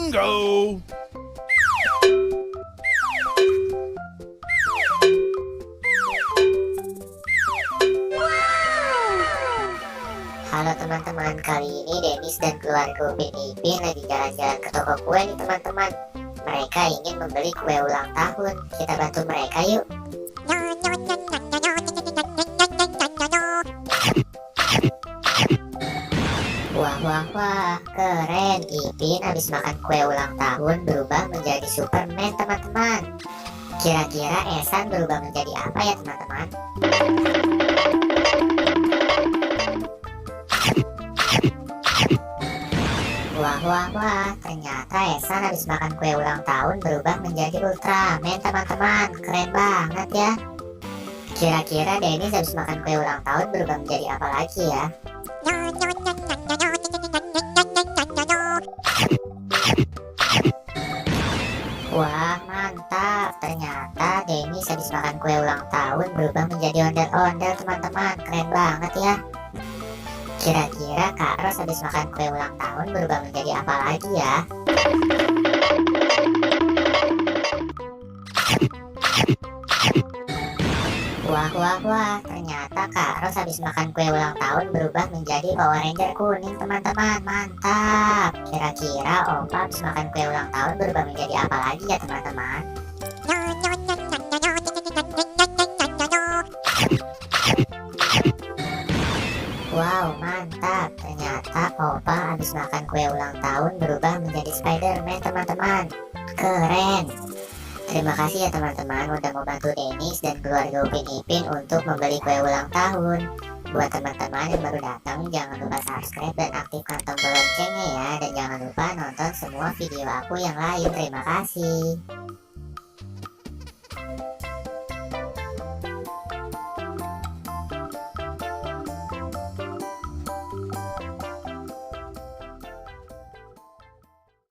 Bingo! Halo teman-teman, kali ini Dennis dan keluarga Upin Ipin lagi jalan-jalan ke toko kue nih teman-teman. Mereka ingin membeli kue ulang tahun. Kita bantu mereka yuk. Wah wah wah, keren. Ipin habis makan kue ulang tahun berubah menjadi Superman teman-teman. Kira-kira Esan berubah menjadi apa ya teman-teman? Wah wah wah, ternyata Esan habis makan kue ulang tahun berubah menjadi Ultraman teman-teman. Keren banget ya. Kira-kira Dennis habis makan kue ulang tahun berubah menjadi apa lagi ya? Wah mantap, ternyata Dennis habis makan kue ulang tahun berubah menjadi ondel-ondel teman-teman. Keren banget ya. Kira-kira Kak Ros habis makan kue ulang tahun berubah menjadi apa lagi ya? Wah wah wah, ternyata Kak Ros habis makan kue ulang tahun berubah menjadi Power Ranger kuning teman-teman. Mantap. Kira-kira Opa habis makan kue ulang tahun berubah menjadi apa lagi ya teman-teman? Wow, mantap. Ternyata Opa habis makan kue ulang tahun berubah menjadi Spider-Man teman-teman. Keren. Terima kasih ya teman-teman udah mau bantu Dennis dan keluarga Upin Ipin untuk membeli kue ulang tahun. Buat teman-teman yang baru datang, jangan lupa subscribe dan aktifkan tombol loncengnya ya. Dan jangan lupa nonton semua video aku yang lain. Terima kasih.